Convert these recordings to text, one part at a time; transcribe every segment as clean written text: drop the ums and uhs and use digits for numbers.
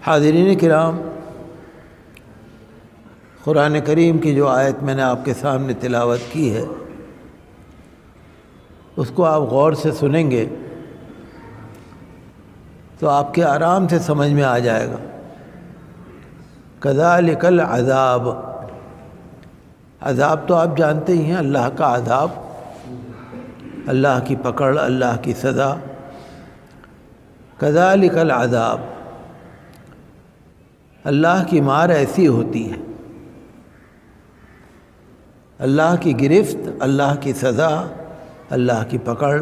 حاضرین کرام، قرآن کریم کی جو آیت میں نے آپ کے سامنے تلاوت کی ہے اس کو آپ غور سے سنیں گے تو آپ کے آرام سے سمجھ میں آ جائے گا۔ کذالک العذاب، عذاب تو آپ جانتے ہی ہیں، اللہ کا عذاب، اللہ کی پکڑ، اللہ کی سزا۔ کذالک العذاب، اللہ کی مار ایسی ہوتی ہے، اللہ کی گرفت، اللہ کی سزا، اللہ کی پکڑ،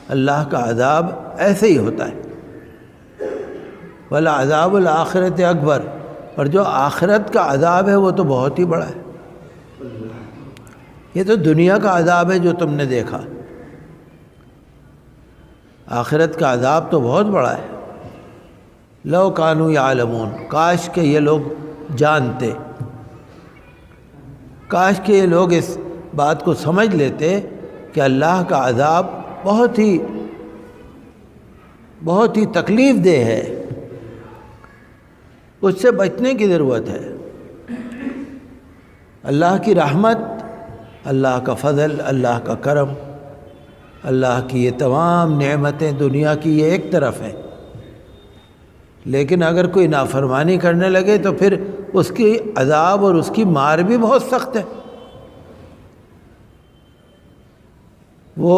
اللہ کا عذاب ایسے ہی ہوتا ہے۔ وَلَعَذَابُ الْآخِرَةِ اکبر، اور جو آخرت کا عذاب ہے وہ تو بہت ہی بڑا ہے۔ یہ تو دنیا کا عذاب ہے جو تم نے دیکھا، آخرت کا عذاب تو بہت بڑا ہے۔ لو کانوا یعلمون، کاش کہ یہ لوگ جانتے، کاش کہ یہ لوگ اس بات کو سمجھ لیتے کہ اللہ کا عذاب بہت ہی تکلیف دہ ہے، اس سے بچنے کی ضرورت ہے۔ اللہ کی رحمت، اللہ کا فضل، اللہ کا کرم، اللہ کی یہ تمام نعمتیں دنیا کی یہ ایک طرف ہیں، لیکن اگر کوئی نافرمانی کرنے لگے تو پھر اس کی عذاب اور اس کی مار بھی بہت سخت ہے۔ وہ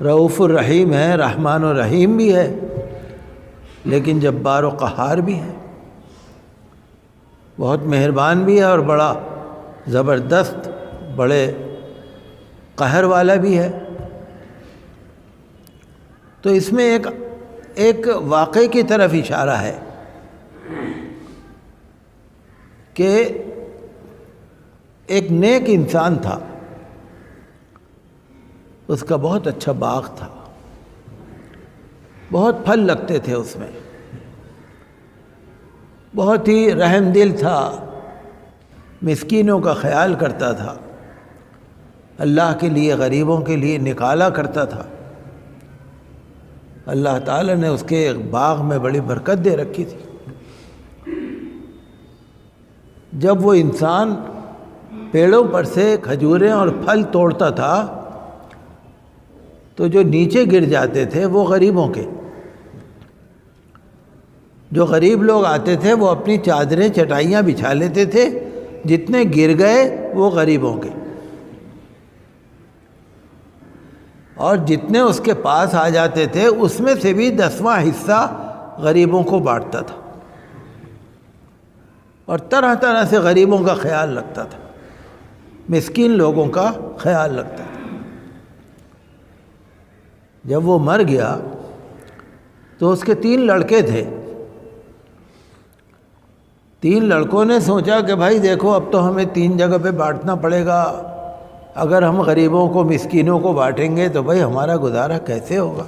رؤوف الرحیم ہے، رحمان الرحیم بھی ہے، لیکن جبار و قہار بھی ہے، بہت مہربان بھی ہے اور بڑا زبردست، بڑے قہر والا بھی ہے۔ تو اس میں ایک واقعے کی طرف اشارہ ہے کہ ایک نیک انسان تھا، اس کا بہت اچھا باغ تھا، بہت پھل لگتے تھے اس میں، بہت ہی رحم دل تھا، مسکینوں کا خیال کرتا تھا، اللہ کے لیے، غریبوں کے لیے نکالا کرتا تھا۔ اللہ تعالیٰ نے اس کے باغ میں بڑی برکت دے رکھی تھی۔ جب وہ انسان پیڑوں پر سے کھجوریں اور پھل توڑتا تھا تو جو نیچے گر جاتے تھے وہ غریبوں کے، جو غریب لوگ آتے تھے وہ اپنی چادریں چٹائیاں بچھا لیتے تھے، جتنے گر گئے وہ غریبوں کے، اور جتنے اس کے پاس آ جاتے تھے اس میں سے بھی 10واں حصہ غریبوں کو بانٹتا تھا، اور طرح طرح سے غریبوں کا خیال رکھتا تھا، مسکین لوگوں کا خیال رکھتا تھا۔ جب وہ مر گیا تو اس کے 3 لڑکے تھے، 3 لڑکوں نے سوچا کہ بھائی دیکھو اب تو ہمیں 3 جگہ پہ بانٹنا پڑے گا، اگر ہم غریبوں کو، مسکینوں کو بانٹیں گے تو بھائی ہمارا گزارا کیسے ہوگا؟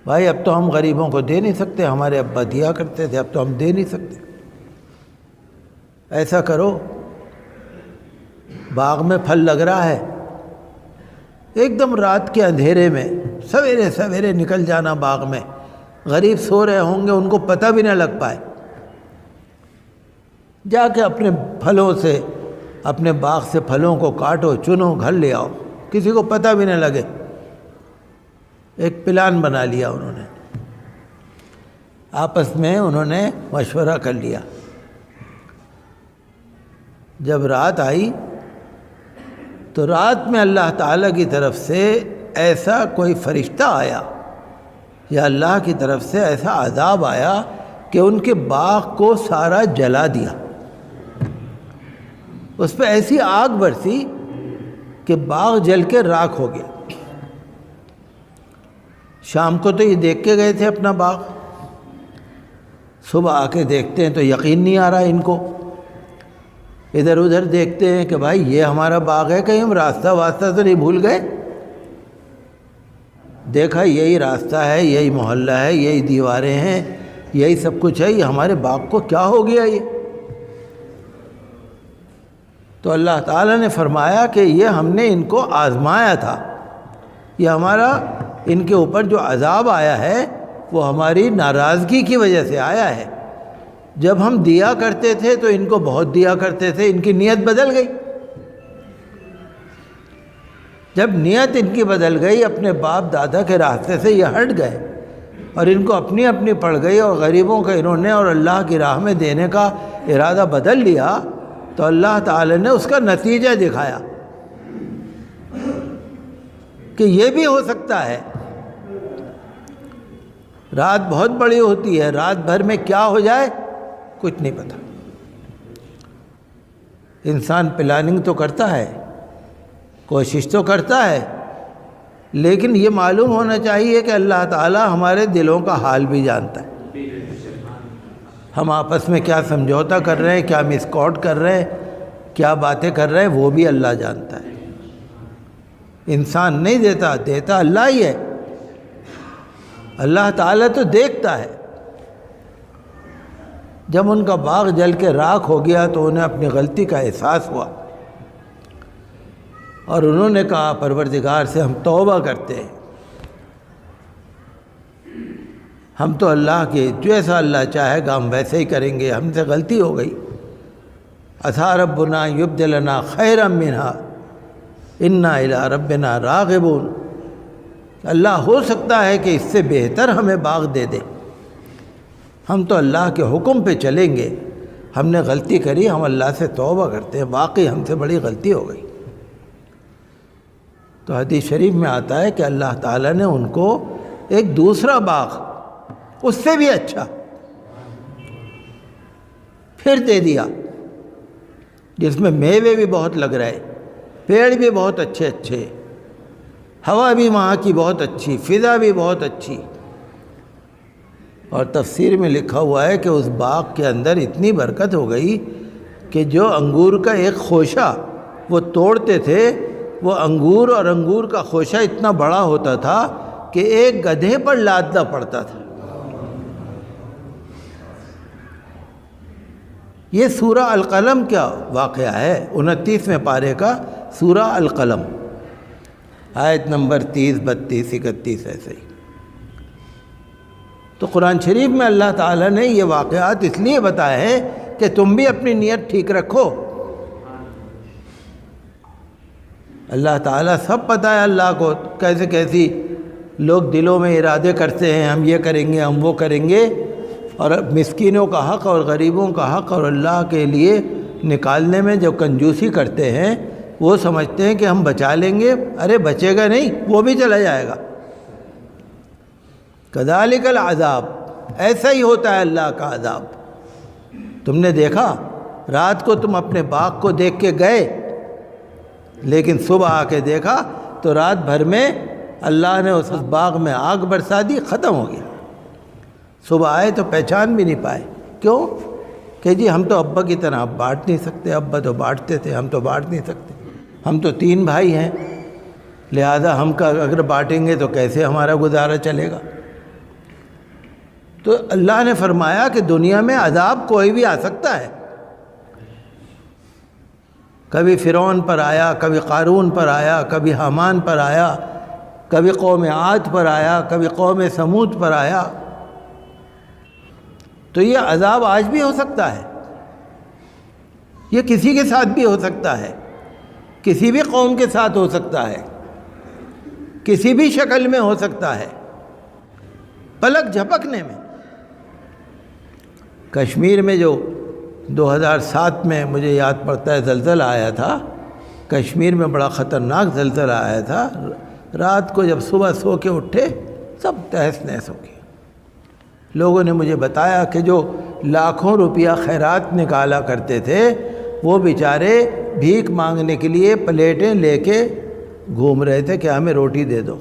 بھائی اب تو ہم غریبوں کو دے نہیں سکتے، ہمارے ابا دیا کرتے تھے، اب تو ہم دے نہیں سکتے۔ ایسا کرو، باغ میں پھل لگ رہا ہے، ایک دم رات کے اندھیرے میں سویرے سویرے نکل جانا باغ میں، غریب سو رہے ہوں گے ان کو پتہ بھی نہ لگ پائے، جا کے اپنے پھلوں سے، اپنے باغ سے پھلوں کو کاٹو، چنو، گھر لے آؤ، کسی کو پتہ بھی نہ لگے۔ ایک پلان بنا لیا انہوں نے، آپس میں انہوں نے مشورہ کر لیا۔ جب رات آئی تو رات میں اللہ تعالیٰ کی طرف سے ایسا کوئی فرشتہ آیا یا اللہ کی طرف سے ایسا عذاب آیا کہ ان کے باغ کو سارا جلا دیا، اس پہ ایسی آگ برسی کہ باغ جل کے راکھ ہو گیا۔ شام کو تو یہ دیکھ کے گئے تھے اپنا باغ، صبح آ کے دیکھتے ہیں تو یقین نہیں آ رہا ان کو، ادھر ادھر دیکھتے ہیں کہ بھائی یہ ہمارا باغ ہے، کہیں ہم راستہ واسطہ تو نہیں بھول گئے؟ دیکھا یہی راستہ ہے، یہی محلہ ہے، یہی دیواریں ہیں، یہی سب کچھ ہے، یہ ہمارے باغ کو کیا ہو گیا یہ؟ تو اللہ تعالیٰ نے فرمایا کہ یہ ہم نے ان کو آزمایا تھا، یہ ہمارا ان کے اوپر جو عذاب آیا ہے وہ ہماری ناراضگی کی وجہ سے آیا ہے۔ جب ہم دیا کرتے تھے تو ان کو بہت دیا کرتے تھے، ان کی نیت بدل گئی۔ جب نیت ان کی بدل گئی، اپنے باپ دادا کے راستے سے یہ ہٹ گئے اور ان کو اپنی اپنی پڑ گئی اور غریبوں کا انہوں نے اور اللہ کی راہ میں دینے کا ارادہ بدل لیا، تو اللہ تعالی نے اس کا نتیجہ دکھایا کہ یہ بھی ہو سکتا ہے۔ رات بہت بڑی ہوتی ہے، رات بھر میں کیا ہو جائے کچھ نہیں پتہ۔ انسان پلاننگ تو کرتا ہے، کوشش تو کرتا ہے، لیکن یہ معلوم ہونا چاہیے کہ اللہ تعالی ہمارے دلوں کا حال بھی جانتا ہے۔ ہم آپس میں کیا سمجھوتا کر رہے ہیں، کیا مسکوٹ کر رہے ہیں، کیا باتیں کر رہے ہیں، وہ بھی اللہ جانتا ہے۔ انسان نہیں دیتا، دیتا اللہ ہی ہے۔ اللہ تعالیٰ تو دیکھتا ہے۔ جب ان کا باغ جل کے راکھ ہو گیا تو انہیں اپنی غلطی کا احساس ہوا اور انہوں نے کہا پروردگار سے ہم توبہ کرتے ہیں، ہم تو اللہ کے جیسا اللہ چاہے گا ہم ویسے ہی کریں گے، ہم سے غلطی ہو گئی۔ عسیٰ ربنا یبدلنا خیرا منہا انا الی ربنا راغبون۔ اللہ ہو سکتا ہے کہ اس سے بہتر ہمیں باغ دے دے، ہم تو اللہ کے حکم پہ چلیں گے۔ ہم نے غلطی کری، ہم اللہ سے توبہ کرتے ہیں، واقعی ہم سے بڑی غلطی ہو گئی۔ تو حدیث شریف میں آتا ہے کہ اللہ تعالیٰ نے ان کو ایک دوسرا باغ اس سے بھی اچھا پھر دے دیا، جس میں میوے بھی بہت لگ رہے، پیڑ بھی بہت اچھے اچھے، ہوا بھی وہاں کی بہت اچھی، فضا بھی بہت اچھی۔ اور تفسیر میں لکھا ہوا ہے کہ اس باغ کے اندر اتنی برکت ہو گئی کہ جو انگور کا ایک خوشہ وہ توڑتے تھے، وہ انگور اور انگور کا خوشہ اتنا بڑا ہوتا تھا کہ ایک گدھے پر لادنا پڑتا تھا۔ یہ سورہ القلم کا واقعہ ہے، 29ویں پارے کا سورہ القلم، آیت نمبر 30، 32، 31 ایسے ہی۔ تو قرآن شریف میں اللہ تعالیٰ نے یہ واقعات اس لیے بتائے ہیں کہ تم بھی اپنی نیت ٹھیک رکھو۔ اللہ تعالیٰ سب پتہ ہے اللہ کو کیسے کیسی لوگ دلوں میں ارادے کرتے ہیں، ہم یہ کریں گے، ہم وہ کریں گے، اور مسکینوں کا حق اور غریبوں کا حق اور اللہ کے لیے نکالنے میں جو کنجوسی کرتے ہیں، وہ سمجھتے ہیں کہ ہم بچا لیں گے، ارے بچے گا نہیں، وہ بھی چلا جائے گا۔ کذالک العذاب، ایسا ہی ہوتا ہے اللہ کا عذاب۔ تم نے دیکھا رات کو تم اپنے باغ کو دیکھ کے گئے، لیکن صبح آ کے دیکھا تو رات بھر میں اللہ نے اس باغ میں آگ برسا دی، ختم ہو گیا۔ صبح آئے تو پہچان بھی نہیں پائے، کیوں کہ جی ہم تو ابا کی طرح بانٹ نہیں سکتے، ابا تو بانٹتے تھے، ہم تو بانٹ نہیں سکتے، ہم تو 3 بھائی ہیں، لہذا ہم کا اگر بانٹیں گے تو کیسے ہمارا گزارا چلے گا۔ تو اللہ نے فرمایا کہ دنیا میں عذاب کوئی بھی آ سکتا ہے، کبھی فرعون پر آیا، کبھی قارون پر آیا، کبھی حامان پر آیا، کبھی قوم عاد پر آیا، کبھی قوم سمود پر آیا۔ تو یہ عذاب آج بھی ہو سکتا ہے، یہ کسی کے ساتھ بھی ہو سکتا ہے، کسی بھی قوم کے ساتھ ہو سکتا ہے، کسی بھی شکل میں ہو سکتا ہے، پلک جھپکنے میں۔ کشمیر میں جو 2007 میں مجھے یاد پڑتا ہے زلزلہ آیا تھا، کشمیر میں بڑا خطرناک زلزلہ آیا تھا۔ رات کو جب صبح سو کے اٹھے سب تہس نہس ہو گیا۔ لوگوں نے مجھے بتایا کہ جو لاکھوں روپیہ خیرات نکالا کرتے تھے وہ بیچارے بھیک مانگنے کے لیے پلیٹیں لے کے گھوم رہے تھے کہ ہمیں روٹی دے دو۔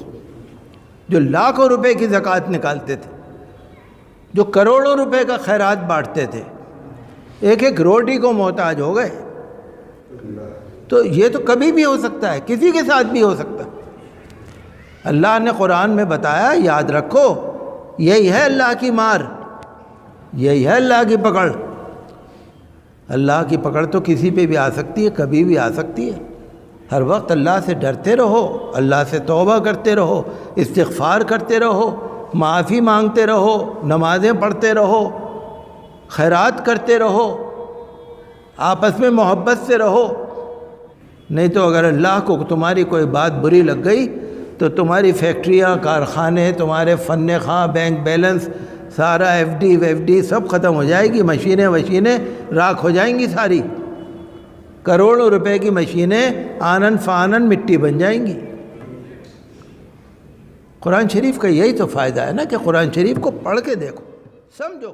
جو لاکھوں روپے کی زکوٰۃ نکالتے تھے، جو کروڑوں روپے کا خیرات بانٹتے تھے، ایک ایک روٹی کو محتاج ہو گئے۔ تو یہ تو کبھی بھی ہو سکتا ہے، کسی کے ساتھ بھی ہو سکتا ہے۔ اللہ نے قرآن میں بتایا، یاد رکھو یہی ہے اللہ کی مار، یہی ہے اللہ کی پکڑ۔ اللہ کی پکڑ تو کسی پہ بھی آ سکتی ہے، کبھی بھی آ سکتی ہے۔ ہر وقت اللہ سے ڈرتے رہو، اللہ سے توبہ کرتے رہو، استغفار کرتے رہو، معافی مانگتے رہو، نمازیں پڑھتے رہو، خیرات کرتے رہو، آپس میں محبت سے رہو. نہیں تو اگر اللہ کو تمہاری کوئی بات بری لگ گئی تو تمہاری فیکٹریاں، کارخانے، تمہارے فن خواہ، بینک بیلنس، سارا ایف ڈی سب ختم ہو جائے گی. مشینیں راکھ ہو جائیں گی ساری. کروڑوں روپے کی مشینیں آنن فانن مٹی بن جائیں گی. قرآن شریف کا یہی تو فائدہ ہے نا کہ قرآن شریف کو پڑھ کے دیکھو، سمجھو.